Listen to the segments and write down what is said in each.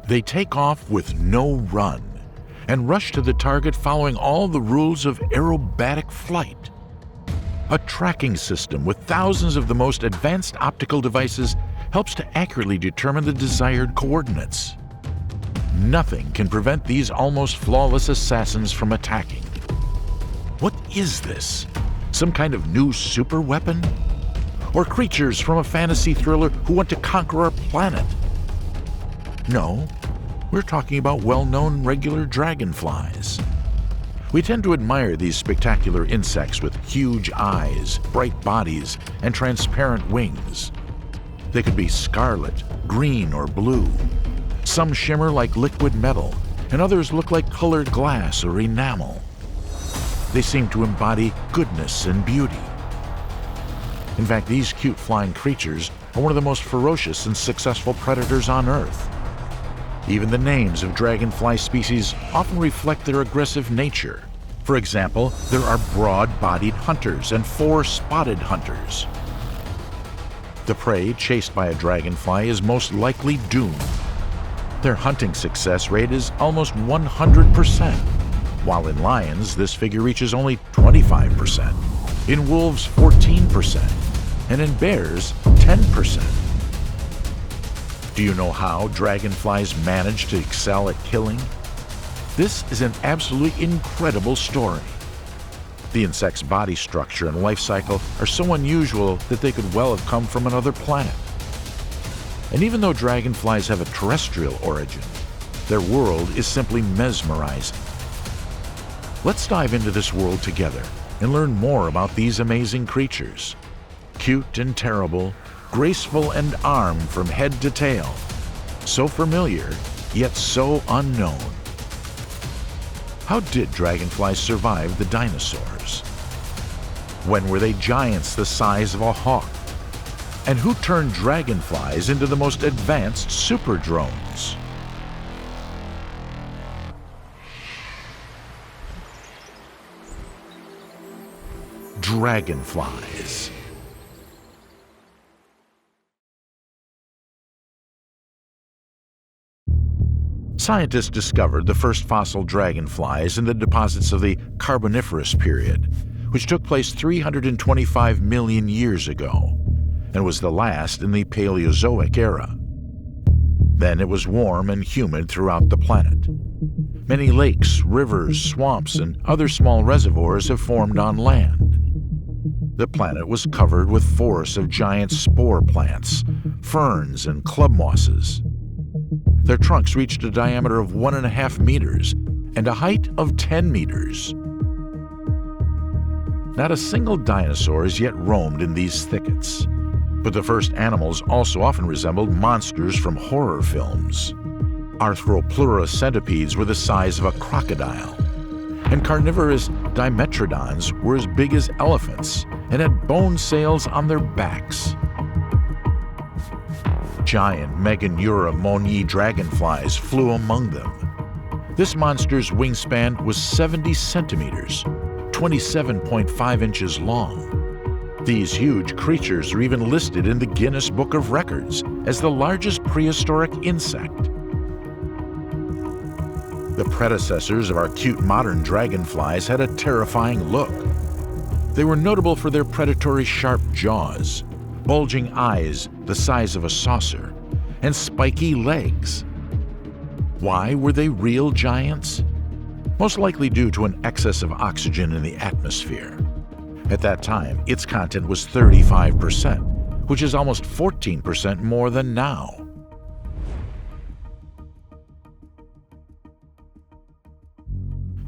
They take off with no run and rush to the target following all the rules of aerobatic flight. A tracking system with thousands of the most advanced optical devices helps to accurately determine the desired coordinates. Nothing can prevent these almost flawless assassins from attacking. What is this? Some kind of new superweapon? Or creatures from a fantasy thriller who want to conquer our planet? No, we're talking about well-known regular dragonflies. We tend to admire these spectacular insects with huge eyes, bright bodies, and transparent wings. They could be scarlet, green, or blue. Some shimmer like liquid metal, and others look like colored glass or enamel. They seem to embody goodness and beauty. In fact, these cute flying creatures are one of the most ferocious and successful predators on Earth. Even the names of dragonfly species often reflect their aggressive nature. For example, there are broad-bodied hunters and four-spotted hunters. The prey chased by a dragonfly is most likely doomed. Their hunting success rate is almost 100%, while in lions this figure reaches only 25%, in wolves 14%, and in bears 10%. Do you know how dragonflies manage to excel at killing? This is an absolutely incredible story. The insect's body structure and life cycle are so unusual that they could well have come from another planet. And even though dragonflies have a terrestrial origin, their world is simply mesmerizing. Let's dive into this world together and learn more about these amazing creatures. Cute and terrible, graceful and armed from head to tail. So familiar, yet so unknown. How did dragonflies survive the dinosaurs? When were they giants the size of a hawk? And who turned dragonflies into the most advanced super drones? Dragonflies. Scientists discovered the first fossil dragonflies in the deposits of the Carboniferous period, which took place 325 million years ago, and was the last in the Paleozoic era. Then it was warm and humid throughout the planet. Many lakes, rivers, swamps, and other small reservoirs have formed on land. The planet was covered with forests of giant spore plants, ferns, and club mosses. Their trunks reached a diameter of 1.5 meters and a height of 10 meters. Not a single dinosaur has yet roamed in these thickets, but the first animals also often resembled monsters from horror films. Arthropleura centipedes were the size of a crocodile, and carnivorous dimetrodons were as big as elephants and had bone sails on their backs. Giant Meganeura moni dragonflies flew among them. This monster's wingspan was 70 centimeters, 27.5 inches long. These huge creatures are even listed in the Guinness Book of Records as the largest prehistoric insect. The predecessors of our cute modern dragonflies had a terrifying look. They were notable for their predatory sharp jaws, bulging eyes the size of a saucer, and spiky legs. Why were they real giants? Most likely due to an excess of oxygen in the atmosphere. At that time, its content was 35%, which is almost 14% more than now.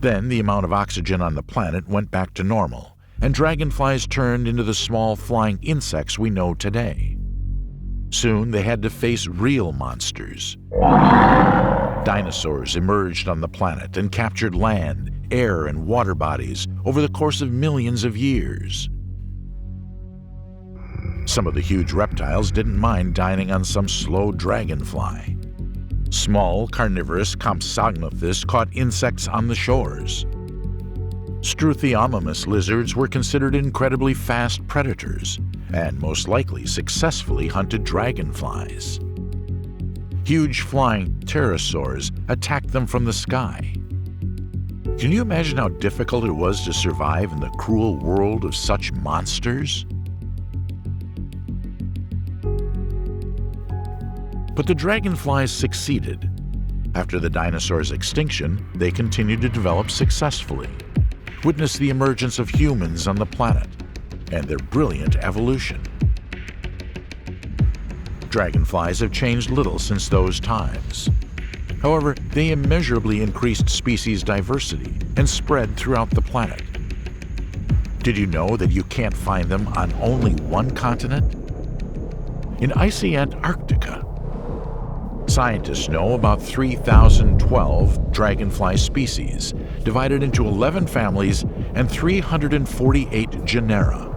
Then the amount of oxygen on the planet went back to normal, and dragonflies turned into the small flying insects we know today. Soon they had to face real monsters. Dinosaurs emerged on the planet and captured land, air, and water bodies over the course of millions of years. Some of the huge reptiles didn't mind dining on some slow dragonfly. Small carnivorous Compsognathus caught insects on the shores. Struthiomimus lizards were considered incredibly fast predators and most likely successfully hunted dragonflies. Huge flying pterosaurs attacked them from the sky. Can you imagine how difficult it was to survive in the cruel world of such monsters? But the dragonflies succeeded. After the dinosaurs' extinction, they continued to develop successfully. Witness the emergence of humans on the planet and their brilliant evolution. Dragonflies have changed little since those times. However, they immeasurably increased species diversity and spread throughout the planet. Did you know that you can't find them on only one continent? In icy Antarctica. Scientists know about 3,012 dragonfly species, divided into 11 families and 348 genera.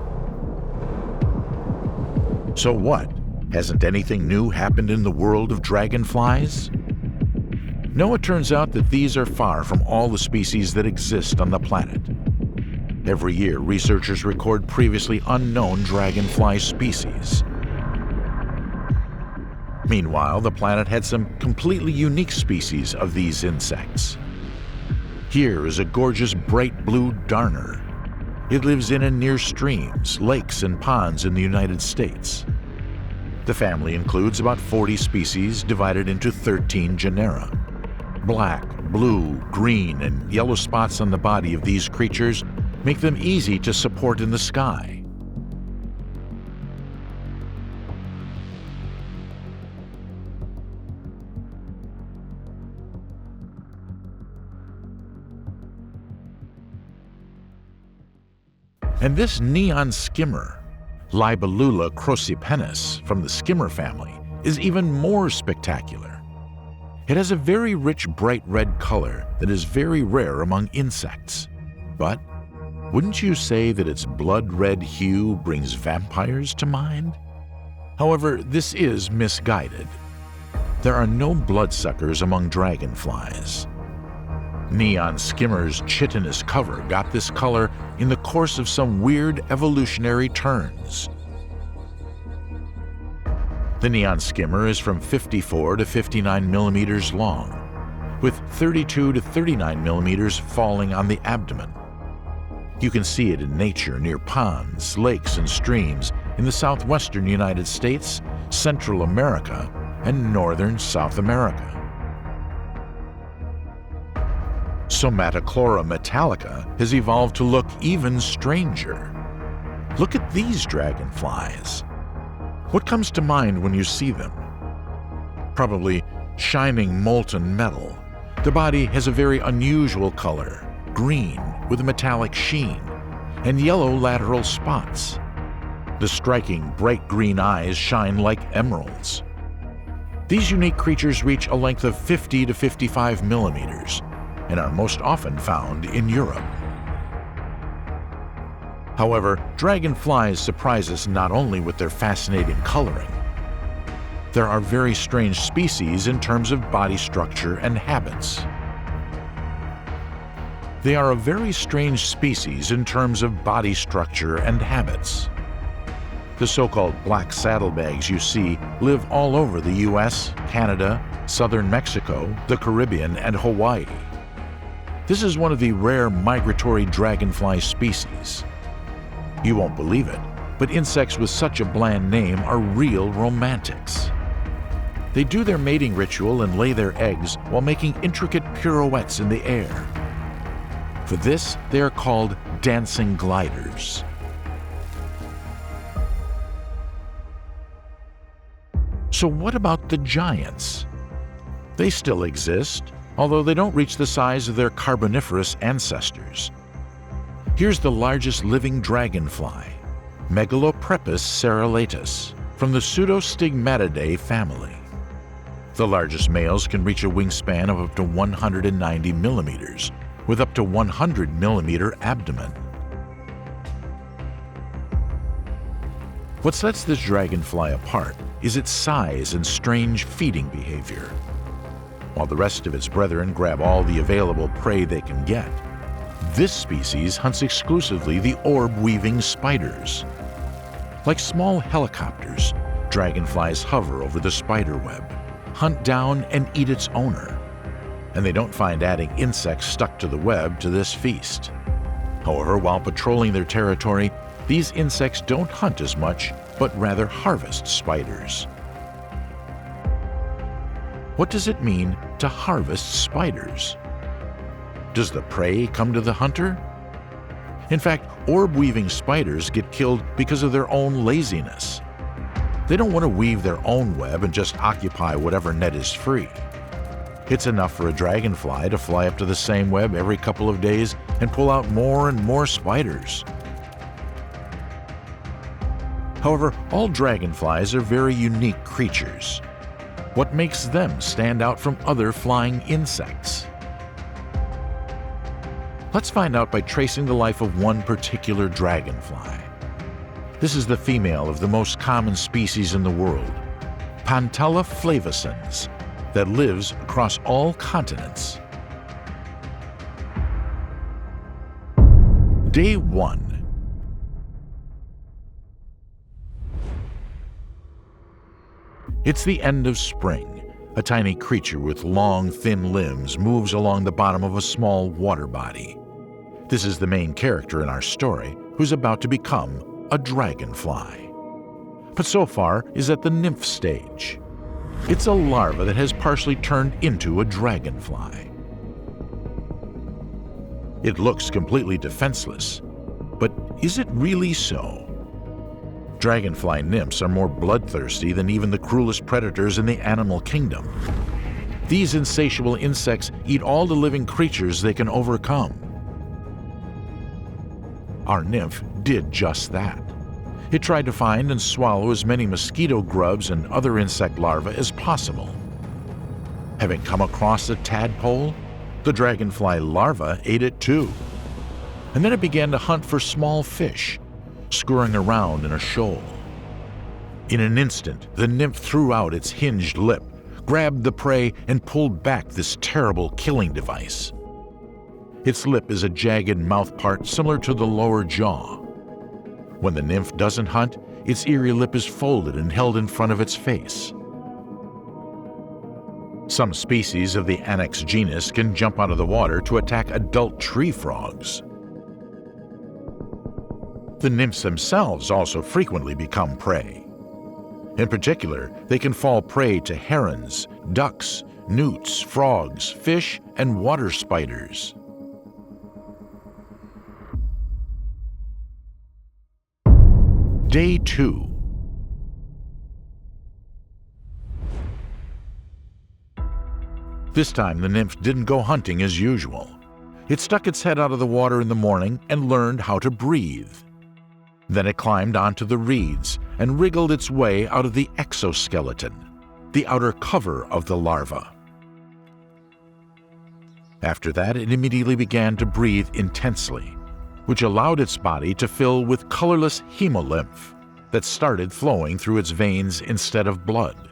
So what? Hasn't anything new happened in the world of dragonflies? No, it turns out that these are far from all the species that exist on the planet. Every year, researchers record previously unknown dragonfly species. Meanwhile, the planet had some completely unique species of these insects. Here is a gorgeous bright blue darner. It lives in and near streams, lakes, and ponds in the United States. The family includes about 40 species divided into 13 genera. Black, blue, green, and yellow spots on the body of these creatures make them easy to support in the sky. And this neon skimmer, Libellula crocipennis from the skimmer family, is even more spectacular. It has a very rich bright red color that is very rare among insects. But wouldn't you say that its blood red hue brings vampires to mind? However, this is misguided. There are no bloodsuckers among dragonflies. Neon skimmer's chitinous cover got this color in the course of some weird evolutionary turns. The neon skimmer is from 54 to 59 millimeters long, with 32 to 39 millimeters falling on the abdomen. You can see it in nature near ponds, lakes, and streams in the southwestern United States, Central America, and northern South America. Somatochlora metallica has evolved to look even stranger. Look at these dragonflies. What comes to mind when you see them? Probably shining molten metal. The body has a very unusual color, green with a metallic sheen, and yellow lateral spots. The striking bright green eyes shine like emeralds. These unique creatures reach a length of 50 to 55 millimeters and are most often found in Europe. However, dragonflies surprise us not only with their fascinating coloring. There are very strange species in terms of body structure and habits. They are a very strange species in terms of body structure and habits. The so-called black saddlebags you see live all over the US, Canada, southern Mexico, the Caribbean, and Hawaii. This is one of the rare migratory dragonfly species. You won't believe it, but insects with such a bland name are real romantics. They do their mating ritual and lay their eggs while making intricate pirouettes in the air. For this, they are called dancing gliders. So what about the giants? They still exist, although they don't reach the size of their Carboniferous ancestors. Here's the largest living dragonfly, Megaloprepus cerulatus, from the Pseudostigmatidae family. The largest males can reach a wingspan of up to 190 millimeters, with up to 100 millimeter abdomen. What sets this dragonfly apart is its size and strange feeding behavior. While the rest of its brethren grab all the available prey they can get, this species hunts exclusively the orb-weaving spiders. Like small helicopters, dragonflies hover over the spider web, hunt down and eat its owner. And they don't find adding insects stuck to the web to this feast. However, while patrolling their territory, these insects don't hunt as much, but rather harvest spiders. What does it mean to harvest spiders? Does the prey come to the hunter? In fact, orb-weaving spiders get killed because of their own laziness. They don't want to weave their own web and just occupy whatever net is free. It's enough for a dragonfly to fly up to the same web every couple of days and pull out more and more spiders. However, all dragonflies are very unique creatures. What makes them stand out from other flying insects? Let's find out by tracing the life of one particular dragonfly. This is the female of the most common species in the world, Pantella flavescens, that lives across all continents. Day 1. It's the end of spring. A tiny creature with long, thin limbs moves along the bottom of a small water body. This is the main character in our story, who's about to become a dragonfly. But so far is at the nymph stage. It's a larva that has partially turned into a dragonfly. It looks completely defenseless, but is it really so? Dragonfly nymphs are more bloodthirsty than even the cruelest predators in the animal kingdom. These insatiable insects eat all the living creatures they can overcome. Our nymph did just that. It tried to find and swallow as many mosquito grubs and other insect larvae as possible. Having come across a tadpole, the dragonfly larva ate it too. And then it began to hunt for small fish, scurrying around in a shoal. In an instant, the nymph threw out its hinged lip, grabbed the prey, and pulled back this terrible killing device. Its lip is a jagged mouth part similar to the lower jaw. When the nymph doesn't hunt, its eerie lip is folded and held in front of its face. Some species of the Anax genus can jump out of the water to attack adult tree frogs. The nymphs themselves also frequently become prey. In particular, they can fall prey to herons, ducks, newts, frogs, fish, and water spiders. Day 2. This time the nymph didn't go hunting as usual. It stuck its head out of the water in the morning and learned how to breathe. Then it climbed onto the reeds and wriggled its way out of the exoskeleton, the outer cover of the larva. After that, it immediately began to breathe intensely, which allowed its body to fill with colorless hemolymph that started flowing through its veins instead of blood.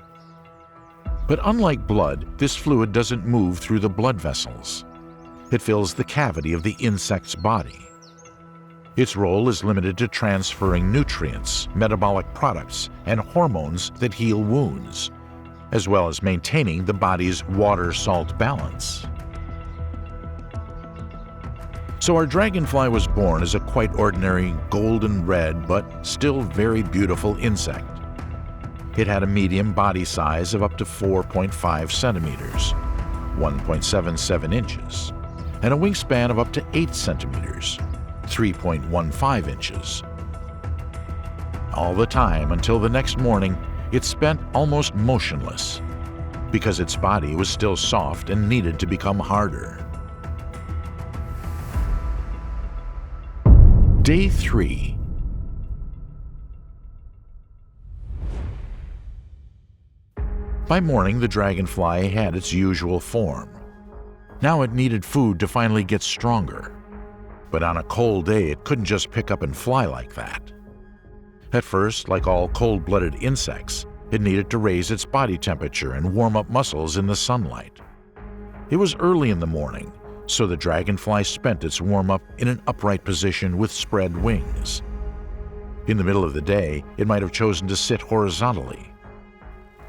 But unlike blood, this fluid doesn't move through the blood vessels. It fills the cavity of the insect's body. Its role is limited to transferring nutrients, metabolic products, and hormones that heal wounds, as well as maintaining the body's water-salt balance. So our dragonfly was born as a quite ordinary golden red but still very beautiful insect. It had a medium body size of up to 4.5 centimeters, 1.77 inches, and a wingspan of up to 8 centimeters, 3.15 inches. All the time until the next morning, it spent almost motionless because its body was still soft and needed to become harder. Day 3. By morning, the dragonfly had its usual form. Now it needed food to finally get stronger. But on a cold day, it couldn't just pick up and fly like that. At first, like all cold-blooded insects, it needed to raise its body temperature and warm up muscles in the sunlight. It was early in the morning, so the dragonfly spent its warm-up in an upright position with spread wings. In the middle of the day, it might have chosen to sit horizontally.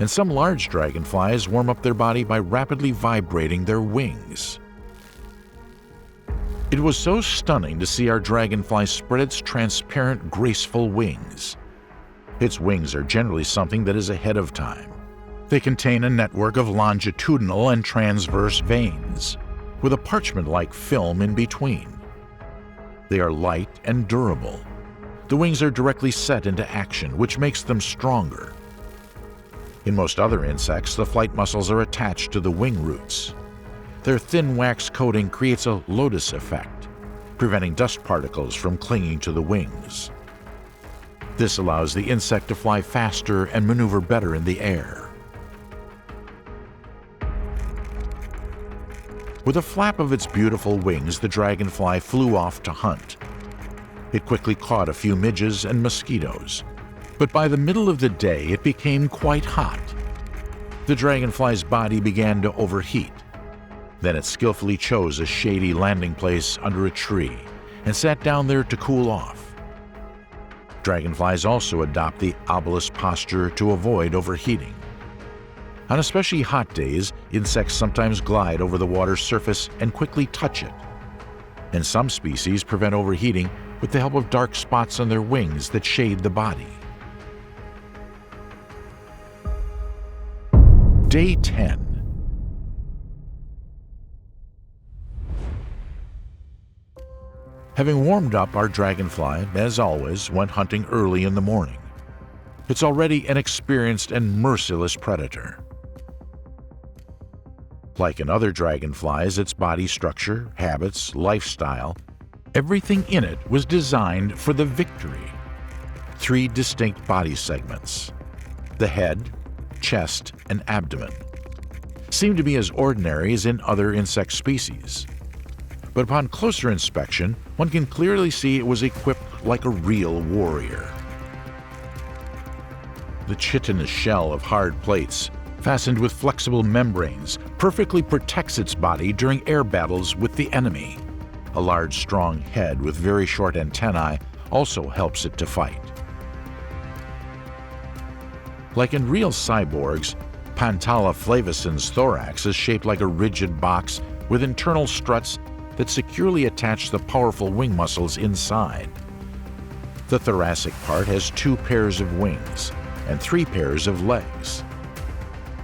and some large dragonflies warm up their body by rapidly vibrating their wings. It was so stunning to see our dragonfly spread its transparent, graceful wings. Its wings are generally something that is ahead of time. They contain a network of longitudinal and transverse veins, with a parchment-like film in between. They are light and durable. The wings are directly set into action, which makes them stronger. In most other insects, the flight muscles are attached to the wing roots. Their thin wax coating creates a lotus effect, preventing dust particles from clinging to the wings. This allows the insect to fly faster and maneuver better in the air. With a flap of its beautiful wings, the dragonfly flew off to hunt. It quickly caught a few midges and mosquitoes, but by the middle of the day it became quite hot. The dragonfly's body began to overheat. Then it skillfully chose a shady landing place under a tree and sat down there to cool off. Dragonflies also adopt the obelisk posture to avoid overheating. On especially hot days, insects sometimes glide over the water's surface and quickly touch it. And some species prevent overheating with the help of dark spots on their wings that shade the body. Day 10. Having warmed up, our dragonfly, as always, went hunting early in the morning. It's already an experienced and merciless predator. Like in other dragonflies, its body structure, habits, lifestyle, everything in it was designed for the victory. 3 distinct body segments: the head, chest, and abdomen seem to be as ordinary as in other insect species. But upon closer inspection, one can clearly see it was equipped like a real warrior. The chitinous shell of hard plates, fastened with flexible membranes, perfectly protects its body during air battles with the enemy. A large, strong head with very short antennae also helps it to fight. Like in real cyborgs, Pantala flavicen's thorax is shaped like a rigid box with internal struts that securely attach the powerful wing muscles inside. The thoracic part has 2 pairs of wings and 3 pairs of legs.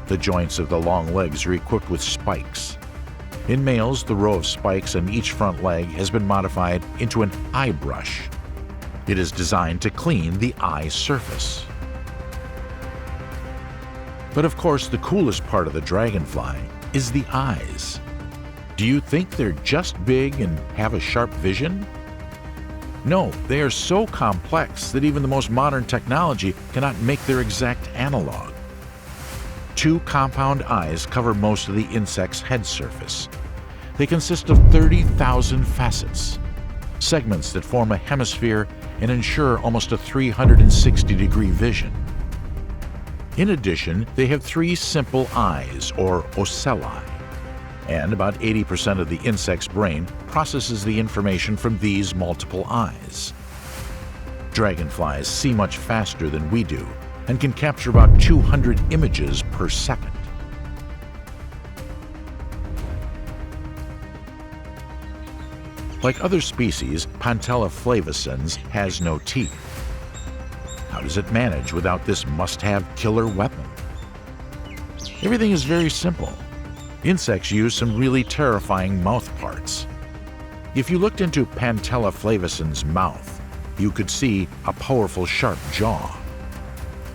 The joints of the long legs are equipped with spikes. In males, the row of spikes on each front leg has been modified into an eye brush. It is designed to clean the eye surface. But of course, the coolest part of the dragonfly is the eyes. Do you think they're just big and have a sharp vision? No, they are so complex that even the most modern technology cannot make their exact analog. 2 compound eyes cover most of the insect's head surface. They consist of 30,000 facets, segments that form a hemisphere and ensure almost a 360-degree vision. In addition, they have 3 simple eyes, or ocelli, and about 80% of the insect's brain processes the information from these multiple eyes. Dragonflies see much faster than we do and can capture about 200 images per second. Like other species, Pantala flavicens has no teeth. How does it manage without this must-have killer weapon? Everything is very simple. Insects use some really terrifying mouth parts. If you looked into Pantala flavicen's mouth, you could see a powerful sharp jaw.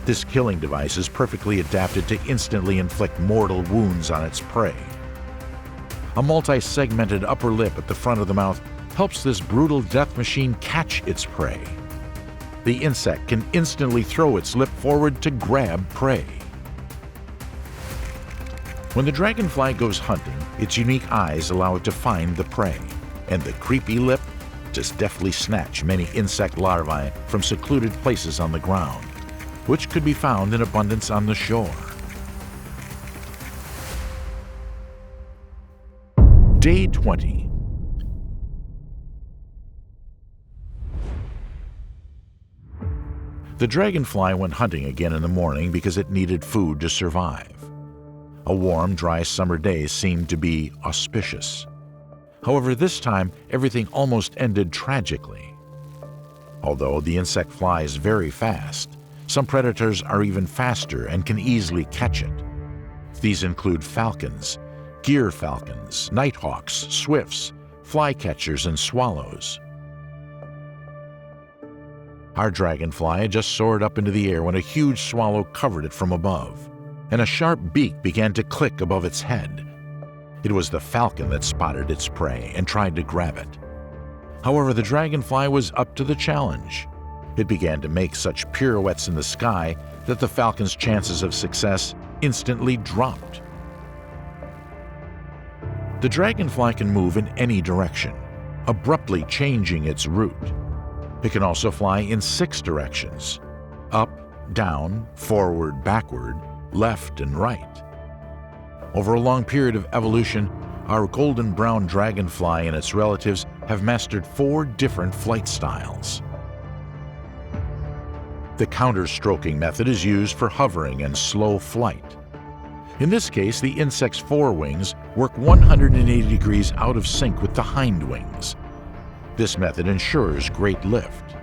This killing device is perfectly adapted to instantly inflict mortal wounds on its prey. A multi-segmented upper lip at the front of the mouth helps this brutal death machine catch its prey. The insect can instantly throw its lip forward to grab prey. When the dragonfly goes hunting, its unique eyes allow it to find the prey, and the creepy lip to deftly snatch many insect larvae from secluded places on the ground, which could be found in abundance on the shore. Day 20. The dragonfly went hunting again in the morning because it needed food to survive. A warm, dry summer day seemed to be auspicious. However, this time everything almost ended tragically. Although the insect flies very fast, some predators are even faster and can easily catch it. These include falcons, gyr falcons, nighthawks, swifts, flycatchers, and swallows. Our dragonfly had just soared up into the air when a huge swallow covered it from above, and a sharp beak began to click above its head. It was the falcon that spotted its prey and tried to grab it. However, the dragonfly was up to the challenge. It began to make such pirouettes in the sky that the falcon's chances of success instantly dropped. The dragonfly can move in any direction, abruptly changing its route. It can also fly in 6 directions: up, down, forward, backward, left, and right. Over a long period of evolution, our golden brown dragonfly and its relatives have mastered 4 different flight styles. The counter-stroking method is used for hovering and slow flight. In this case, the insect's forewings work 180 degrees out of sync with the hind wings. This method ensures great lift.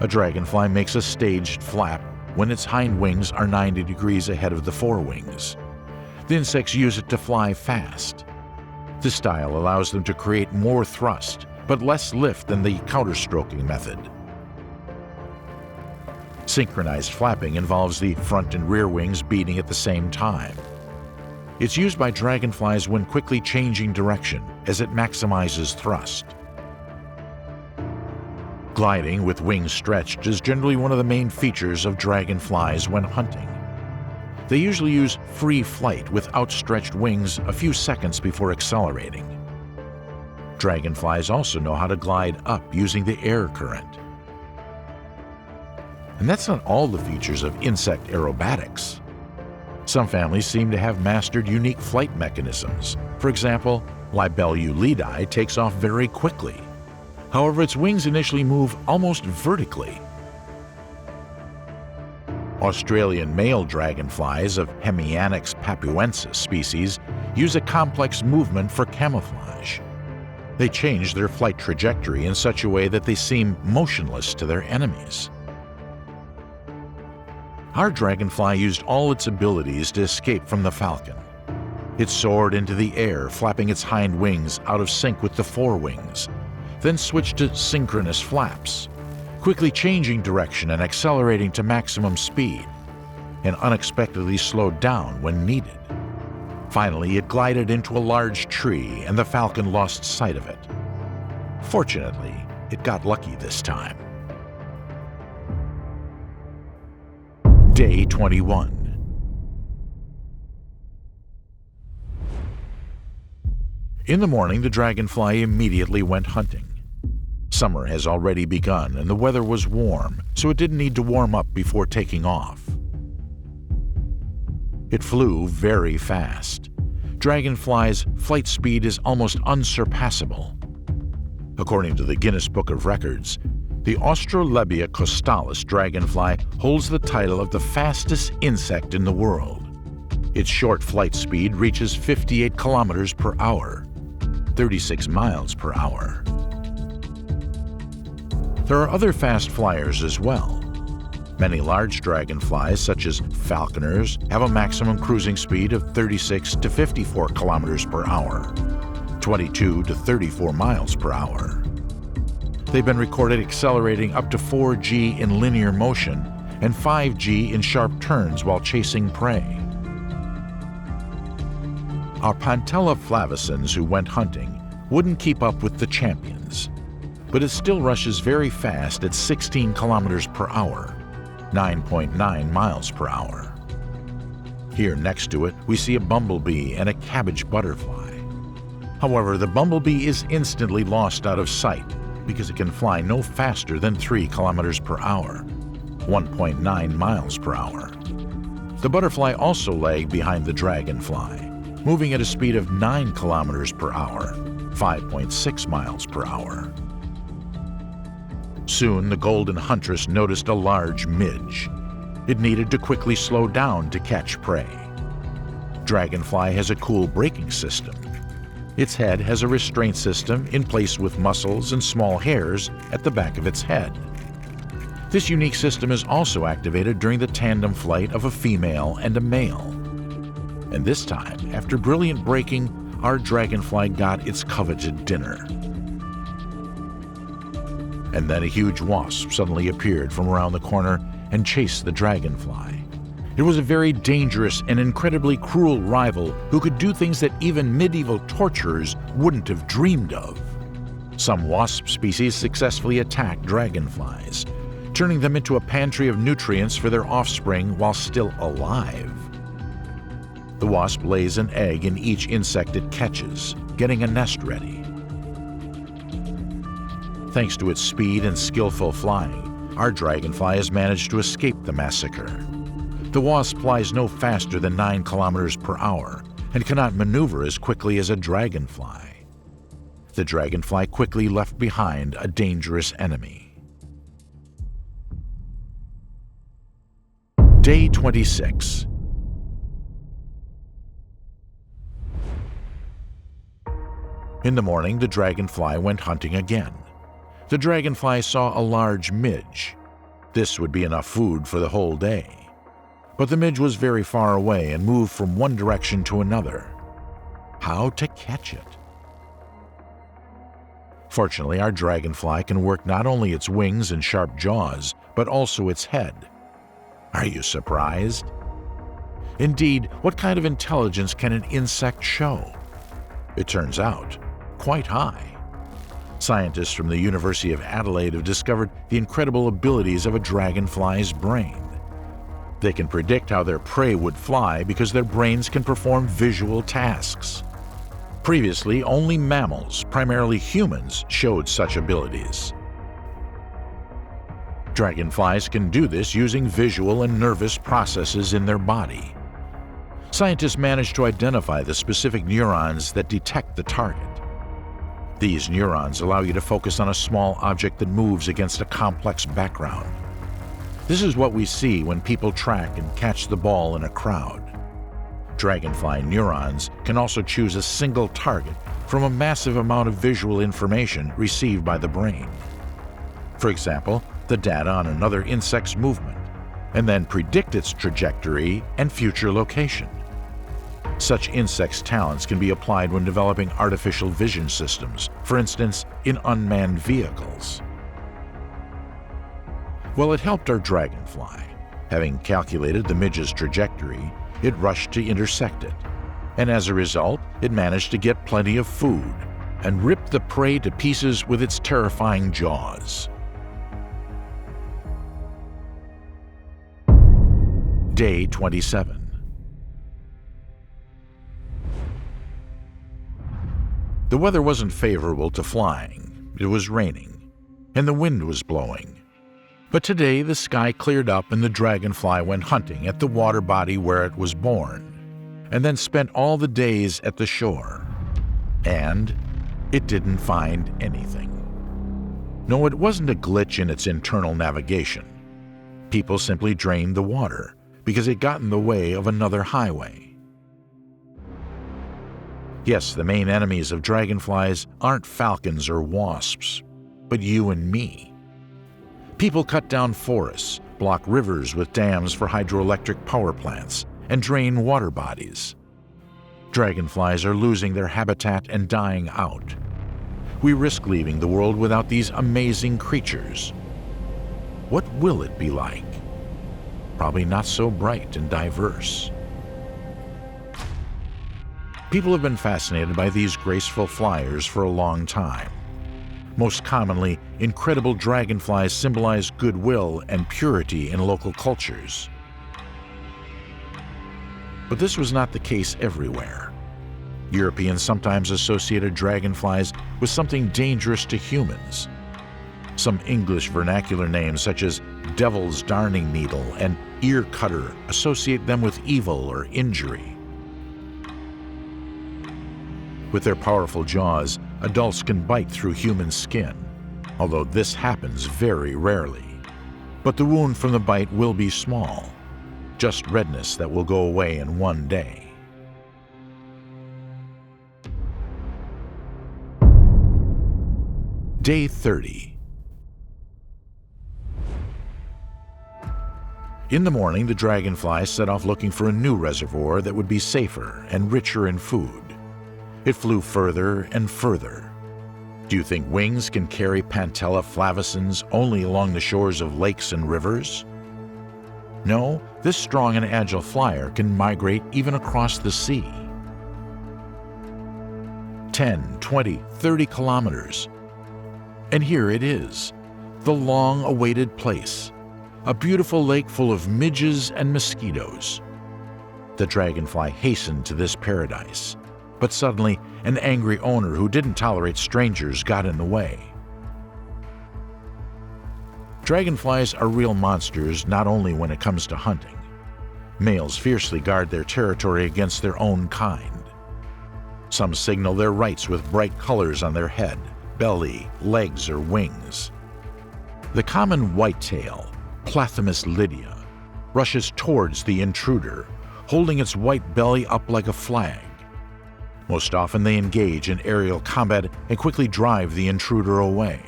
A dragonfly makes a staged flap when its hind wings are 90 degrees ahead of the forewings. The insects use it to fly fast. This style allows them to create more thrust, but less lift than the counter-stroking method. Synchronized flapping involves the front and rear wings beating at the same time. It's used by dragonflies when quickly changing direction, as it maximizes thrust. Gliding with wings stretched is generally one of the main features of dragonflies when hunting. They usually use free flight with outstretched wings a few seconds before accelerating. Dragonflies also know how to glide up using the air current. And that's not all the features of insect aerobatics. Some families seem to have mastered unique flight mechanisms. For example, Libellulidae takes off very quickly. However, its wings initially move almost vertically. Australian male dragonflies of Hemianix papuensis species use a complex movement for camouflage. They change their flight trajectory in such a way that they seem motionless to their enemies. Our dragonfly used all its abilities to escape from the falcon. It soared into the air, flapping its hind wings out of sync with the forewings, then switched to synchronous flaps, quickly changing direction and accelerating to maximum speed, and unexpectedly slowed down when needed. Finally, it glided into a large tree, and the falcon lost sight of it. Fortunately, it got lucky this time. Day 21. In the morning, the dragonfly immediately went hunting. Summer has already begun, and the weather was warm, so it didn't need to warm up before taking off. It flew very fast. Dragonfly's flight speed is almost unsurpassable. According to the Guinness Book of Records, the Austrolabia costalis dragonfly holds the title of the fastest insect in the world. Its short flight speed reaches 58 kilometers per hour, 36 miles per hour. There are other fast flyers as well. Many large dragonflies, such as falconers, have a maximum cruising speed of 36 to 54 kilometers per hour, 22 to 34 miles per hour. They've been recorded accelerating up to 4G in linear motion and 5G in sharp turns while chasing prey. Our Pantella flavescens who went hunting wouldn't keep up with the champions, but it still rushes very fast at 16 kilometers per hour, 9.9 miles per hour. Here next to it, we see a bumblebee and a cabbage butterfly. However, the bumblebee is instantly lost out of sight because it can fly no faster than 3 kilometers per hour, 1.9 miles per hour. The butterfly also lagged behind the dragonfly, moving at a speed of 9 kilometers per hour, 5.6 miles per hour. Soon, the golden huntress noticed a large midge. It needed to quickly slow down to catch prey. Dragonfly has a cool braking system. Its head has a restraint system in place with muscles and small hairs at the back of its head. This unique system is also activated during the tandem flight of a female and a male. And this time, after brilliant braking, our dragonfly got its coveted dinner. And then a huge wasp suddenly appeared from around the corner and chased the dragonfly. It was a very dangerous and incredibly cruel rival who could do things that even medieval torturers wouldn't have dreamed of. Some wasp species successfully attack dragonflies, turning them into a pantry of nutrients for their offspring while still alive. The wasp lays an egg in each insect it catches, getting a nest ready. Thanks to its speed and skillful flying, our dragonfly has managed to escape the massacre. The wasp flies no faster than 9 kilometers per hour and cannot maneuver as quickly as a dragonfly. The dragonfly quickly left behind a dangerous enemy. Day 26. In the morning, the dragonfly went hunting again. The dragonfly saw a large midge. This would be enough food for the whole day. But the midge was very far away and moved from one direction to another. How to catch it? Fortunately, our dragonfly can work not only its wings and sharp jaws, but also its head. Are you surprised? Indeed, what kind of intelligence can an insect show? It turns out, quite high. Scientists from the University of Adelaide have discovered the incredible abilities of a dragonfly's brain. They can predict how their prey would fly because their brains can perform visual tasks. Previously, only mammals, primarily humans, showed such abilities. Dragonflies can do this using visual and nervous processes in their body. Scientists managed to identify the specific neurons that detect the target. These neurons allow you to focus on a small object that moves against a complex background. This is what we see when people track and catch the ball in a crowd. Dragonfly neurons can also choose a single target from a massive amount of visual information received by the brain. For example, the data on another insect's movement, and then predict its trajectory and future location. Such insects' talents can be applied when developing artificial vision systems, for instance, in unmanned vehicles. Well, it helped our dragonfly. Having calculated the midge's trajectory, it rushed to intersect it. And as a result, it managed to get plenty of food and ripped the prey to pieces with its terrifying jaws. Day 27. The weather wasn't favorable to flying. It was raining, and the wind was blowing. But today the sky cleared up and the dragonfly went hunting at the water body where it was born, and then spent all the days at the shore. And it didn't find anything. No, it wasn't a glitch in its internal navigation. People simply drained the water because it got in the way of another highway. Yes, the main enemies of dragonflies aren't falcons or wasps, but you and me. People cut down forests, block rivers with dams for hydroelectric power plants, and drain water bodies. Dragonflies are losing their habitat and dying out. We risk leaving the world without these amazing creatures. What will it be like? Probably not so bright and diverse. People have been fascinated by these graceful flyers for a long time. Most commonly, incredible dragonflies symbolize goodwill and purity in local cultures. But this was not the case everywhere. Europeans sometimes associated dragonflies with something dangerous to humans. Some English vernacular names such as devil's darning needle and ear cutter associate them with evil or injury. With their powerful jaws, adults can bite through human skin. although this happens very rarely. But the wound from the bite will be small, just redness that will go away in one day. Day 30. In the morning, the dragonfly set off looking for a new reservoir that would be safer and richer in food. It flew further and further. Do you think wings can carry Pantella flavescens only along the shores of lakes and rivers? No, this strong and agile flyer can migrate even across the sea. 10, 20, 30 kilometers. And here it is, the long-awaited place, a beautiful lake full of midges and mosquitoes. The dragonfly hastened to this paradise, but suddenly an angry owner who didn't tolerate strangers got in the way. Dragonflies are real monsters not only when it comes to hunting. Males fiercely guard their territory against their own kind. Some signal their rights with bright colors on their head, belly, legs, or wings. The common whitetail, Plathymus lydia, rushes towards the intruder, holding its white belly up like a flag. Most often they engage in aerial combat and quickly drive the intruder away.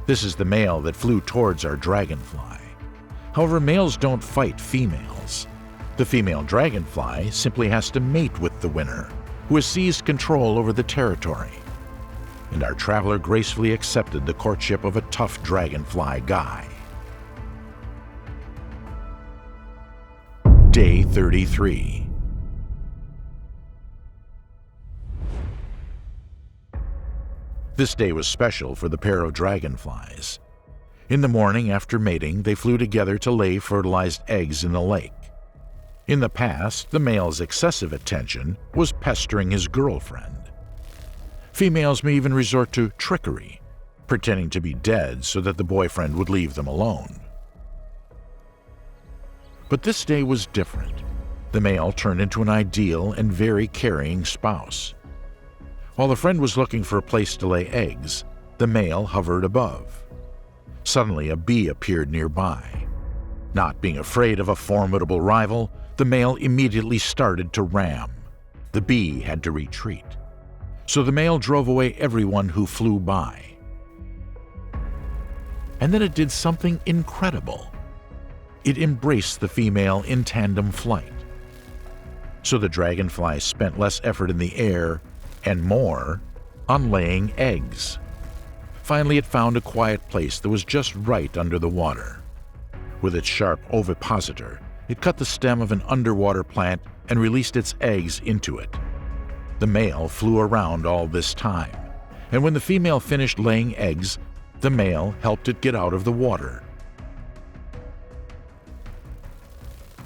This is the male that flew towards our dragonfly. However, males don't fight females. The female dragonfly simply has to mate with the winner, who has seized control over the territory. And our traveler gracefully accepted the courtship of a tough dragonfly guy. Day 33. This day was special for the pair of dragonflies. In the morning after mating, they flew together to lay fertilized eggs in the lake. In the past, the male's excessive attention was pestering his girlfriend. Females may even resort to trickery, pretending to be dead so that the boyfriend would leave them alone. But this day was different. The male turned into an ideal and very caring spouse. While the friend was looking for a place to lay eggs, the male hovered above. Suddenly, a bee appeared nearby. Not being afraid of a formidable rival, the male immediately started to ram. The bee had to retreat. So the male drove away everyone who flew by. And then it did something incredible. It embraced the female in tandem flight. So the dragonfly spent less effort in the air and more on laying eggs. Finally, it found a quiet place that was just right under the water. With its sharp ovipositor, it cut the stem of an underwater plant and released its eggs into it. The male flew around all this time, and when the female finished laying eggs, the male helped it get out of the water.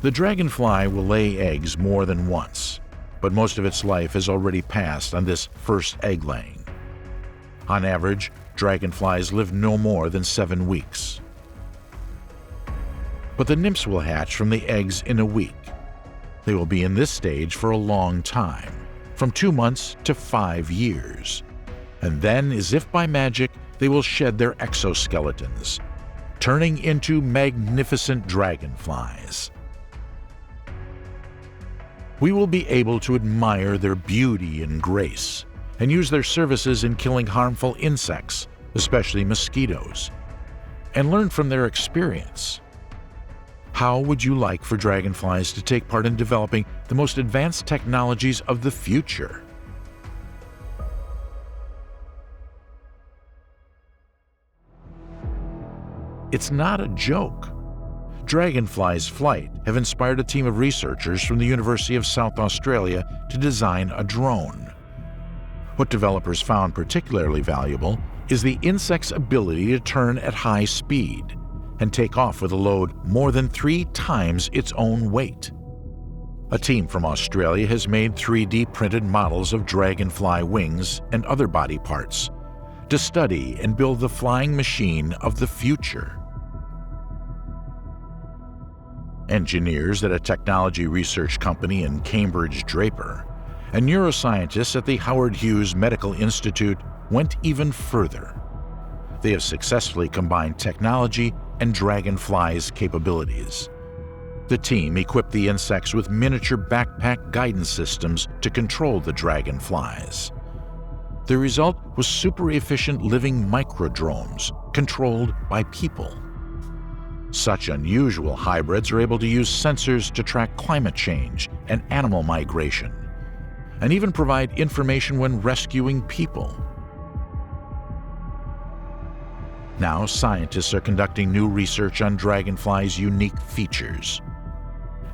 The dragonfly will lay eggs more than once, but most of its life has already passed on this first egg laying. On average, dragonflies live no more than 7 weeks. But the nymphs will hatch from the eggs in a week. They will be in this stage for a long time, from 2 months to 5 years. And then, as if by magic, they will shed their exoskeletons, turning into magnificent dragonflies. We will be able to admire their beauty and grace, and use their services in killing harmful insects, especially mosquitoes, and learn from their experience. How would you like for dragonflies to take part in developing the most advanced technologies of the future? It's not a joke. Dragonfly's flight have inspired a team of researchers from the University of South Australia to design a drone. What developers found particularly valuable is the insect's ability to turn at high speed and take off with a load more than 3 times its own weight. A team from Australia has made 3D printed models of dragonfly wings and other body parts to study and build the flying machine of the future. Engineers at a technology research company in Cambridge Draper and neuroscientists at the Howard Hughes Medical Institute went even further. They have successfully combined technology and Dragonfly's capabilities. The team equipped the insects with miniature backpack guidance systems to control the dragonflies. The result was super efficient living microdrones controlled by people. Such unusual hybrids are able to use sensors to track climate change and animal migration, and even provide information when rescuing people. Now, scientists are conducting new research on Dragonfly's unique features.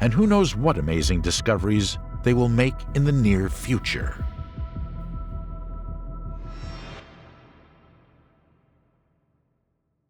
And who knows what amazing discoveries they will make in the near future.